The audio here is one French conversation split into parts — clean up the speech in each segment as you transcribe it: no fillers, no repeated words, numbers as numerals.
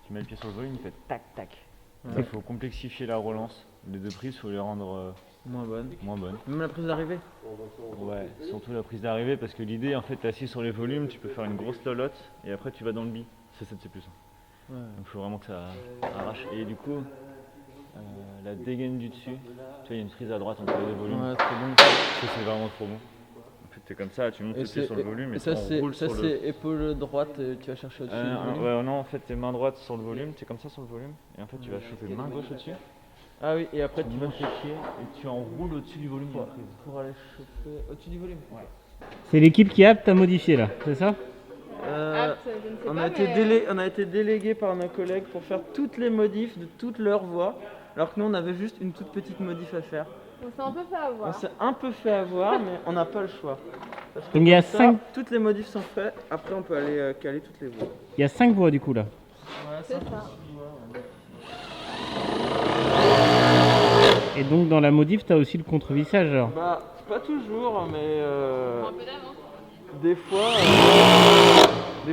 tu mets le pied sur le volume, il fait tac tac. Ouais. Il faut complexifier la relance. Les deux prises, il faut les rendre Moins bonne. moins bonnes. Même la prise d'arrivée. Ouais, surtout la prise d'arrivée parce que l'idée en fait t'es assis sur les volumes, tu peux faire une grosse lolotte et après tu vas dans le bi. C'est 7C+. Donc Ouais. il faut vraiment que ça arrache. Et du coup, la dégaine du dessus, tu vois, il y a une prise à droite entre les deux volumes. Ouais, c'est bon. Ça c'est vraiment trop bon. En fait, t'es comme ça, tu montes Et le pied sur le volume et ça, on roule ça sur le. c'est épaule droite, tu vas chercher au-dessus du volume. Ouais, non, en fait, t'es main droite sur le volume, t'es comme ça sur le volume, et en fait, tu vas chauffer main gauche au-dessus, Ah oui, et après tu tu vas montes les pieds et tu enroules au-dessus du volume de la prise. pour aller chauffer au-dessus du volume. Ouais. C'est l'équipe qui apte à modifier là, c'est ça? Apte, je ne sais On pas, a, mais... on a été délégué par nos collègues pour faire toutes les modifs de toutes leurs voix, alors que nous on avait juste une toute petite modif à faire. On s'est un peu fait avoir. On s'est un peu fait avoir, mais on n'a pas le choix. Parce que Donc il y a comme ça, 5 toutes les modifs sont faites, après on peut aller caler toutes les voix. il y a 5 voix du coup là. C'est ça. Et donc dans la modif, tu as aussi le contrevissage alors. Bah, pas toujours, mais Un peu d'avance. des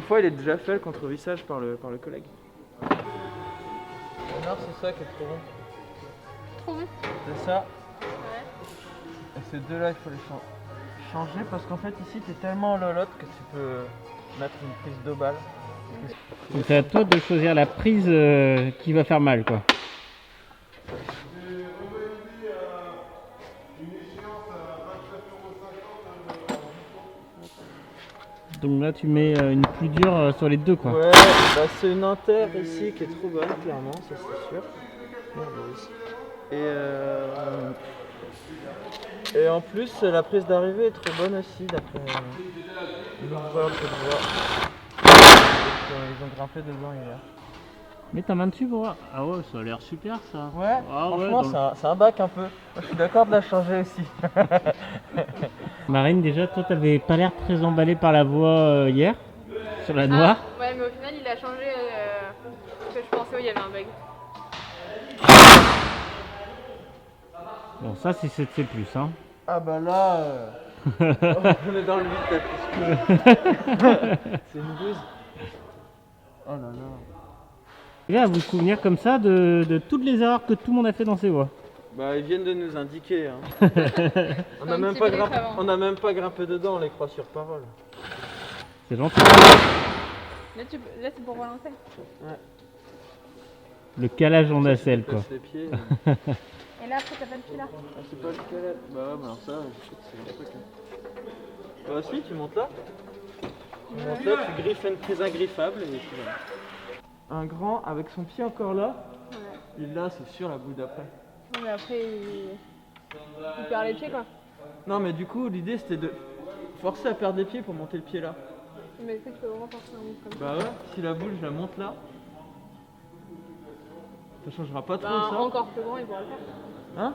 fois il est déjà fait le contrevissage par le collègue. Alors c'est ça qui est trop bon. Trop bon. C'est ça. Ouais. Et ces deux-là, il faut les changer parce qu'en fait ici t'es tellement en lolotte que tu peux mettre une prise 2 balles. Donc c'est à toi de choisir la prise qui va faire mal quoi. Donc là tu mets une plus dure sur les deux quoi. Ouais, bah c'est une inter ici qui est trop bonne clairement, ça c'est sûr. Et en plus la prise d'arrivée est trop bonne aussi d'après l'ouvreur que je vois. Ils ont grimpé dedans hier. Mets ta main dessus pour voir. Ah ouais, ça a l'air super ça. Ouais, Ah ouais, franchement c'est un bac un peu. Moi je suis d'accord de la changer aussi. Marine, déjà toi t'avais pas l'air très emballée par la voix hier, sur la noire. Ah, ouais, mais au final, il a changé ce que je pensais. Il y avait un bug. Bon ça c'est 7C+, hein. Ah bah là, on est dans le vide là. C'est une bouse. Oh là là. Et là, vous vous souvenir comme ça de toutes les erreurs que tout le monde a fait dans ses voix. Bah ils viennent de nous indiquer. Hein. on n'a un même, petit brief grimpé, avant. on a même pas grimpé dedans, on les croit sur parole. C'est gentil. Là, c'est pour relancer. Le calage en nacelle quoi. Casse les pieds. Et là, après, t'as pas de fil là. Ah, c'est pas le calage. Bah ouais, mais alors ça, c'est un truc. Bah si, tu montes là. Tu montes là, tu griffes une prise ingriffable et tu vas. Un grand avec son pied encore là. Ouais. Et là, c'est sûr la bout d'après. Non, mais après, il perd les pieds quoi. Non, mais du coup, l'idée c'était de forcer à perdre des pieds pour monter le pied là. Mais est-ce que tu peux vraiment forcer un move comme ça? Bah ouais, si la boule je la monte là, ça changera pas trop Bah, ça. encore plus grand, il pourra le faire. Hein?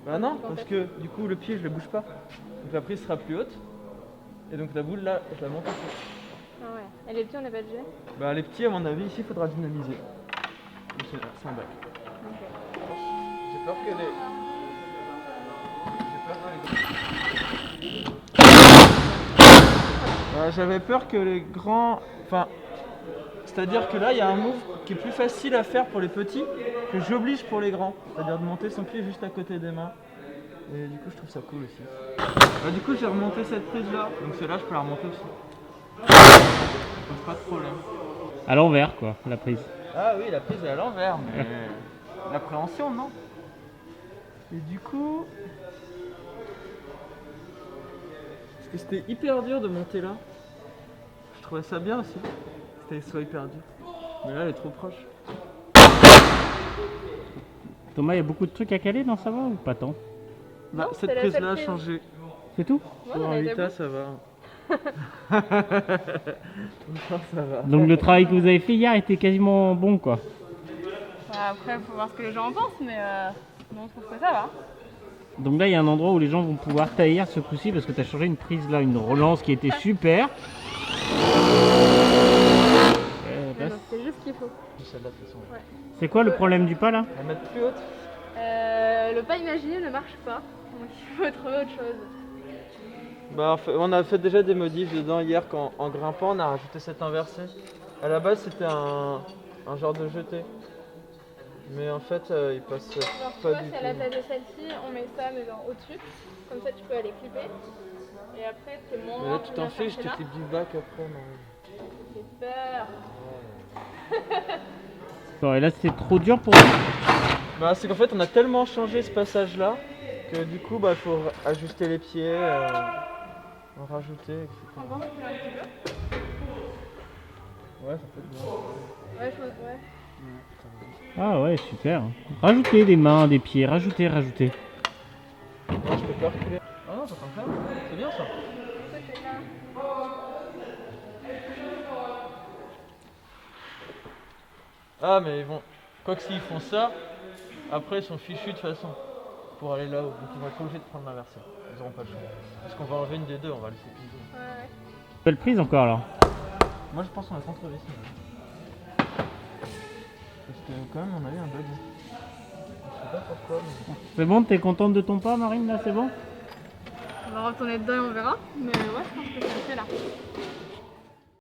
Bah non, parce que du coup le pied je le bouge pas. Donc la prise sera plus haute. Et donc la boule là, je la monte un peu. Ah ouais. Et les petits, on n'a pas de jet? Bah les petits à mon avis ici il faudra dynamiser. Donc, c'est un bac. Ok. J'ai peur que les. J'avais peur que les grands. Enfin. C'est-à-dire que là il y a un move qui est plus facile à faire pour les petits que j'oblige pour les grands. C'est-à-dire de monter son pied juste à côté des mains. Et du coup je trouve ça cool aussi. Bah, du coup j'ai remonté cette prise là. Donc celle-là je peux la remonter aussi. Donc pas de problème. À l'envers quoi, la prise. Ah oui, la prise est à l'envers, mais l'appréhension, non? Et du coup... Parce que c'était hyper dur de monter là. Je trouvais ça bien aussi. C'était soit hyper dur. Mais là, elle est trop proche. Thomas, il y a beaucoup de trucs à caler dans sa voix ou pas tant? Là, Non, cette c'est la prise seule là a prise. changé. C'est tout? Ouais, Pour on un a été Vita, bon. ça va. Autant, ça va. Donc le travail que vous avez fait hier était quasiment bon quoi. Bah, après, il faut voir ce que les gens en pensent, mais bon, on trouve que ça va. Donc là il y a un endroit où les gens vont pouvoir tailler ce coup-ci parce que tu as changé une prise là, une relance qui était super. Mais non, c'est juste ce qu'il faut. Celle-là, de toute façon. Ouais. C'est quoi le problème du pas là? On va mettre plus haute. Le pas imaginé ne marche pas, donc il faut trouver autre chose. Bah, on a fait déjà des modifs dedans hier quand en grimpant on a rajouté cette inversée. À la base c'était un un genre de jeté. Mais en fait, il passe Genre, tu pas vois, du si à la tout. place de celle-ci, on met ça, mais genre au-dessus. Comme ça, tu peux aller clipper. Et après, t'es moins. Mais là, tu t'en bien fais, je chercher te là. clip du bac après. Marie. J'ai peur. Bon, et là, c'est trop dur pour vous. Bah, c'est qu'en fait, on a tellement changé ce passage-là que du coup, bah, faut ajuster les pieds, en rajouter, etc. Encore, tu peux un petit peu. Ouais, ça peut être bien. Ouais, ouais. Ah ouais, super. Rajoutez des mains, des pieds, rajoutez. Ouais, je peux pas reculer. Ah non, ça t'en fait. C'est bien ça. Ça, c'est là. Ah, mais ils vont. Quoi que s'ils font ça, après ils sont fichus de toute façon pour aller là-haut. Donc ils vont être obligés de prendre l'inversé. Ils auront pas le choix. Parce qu'on va enlever une des deux, on va laisser qu'une seule. Ouais, ouais. Belle prise encore alors. Moi je pense qu'on a contre-vissé. Parce que quand même on a eu un bug. Je sais pas pourquoi, mais. C'est bon, t'es contente de ton pas, Marine, là, c'est bon? On va retourner dedans et on verra. Mais ouais, je pense que ça le fait là.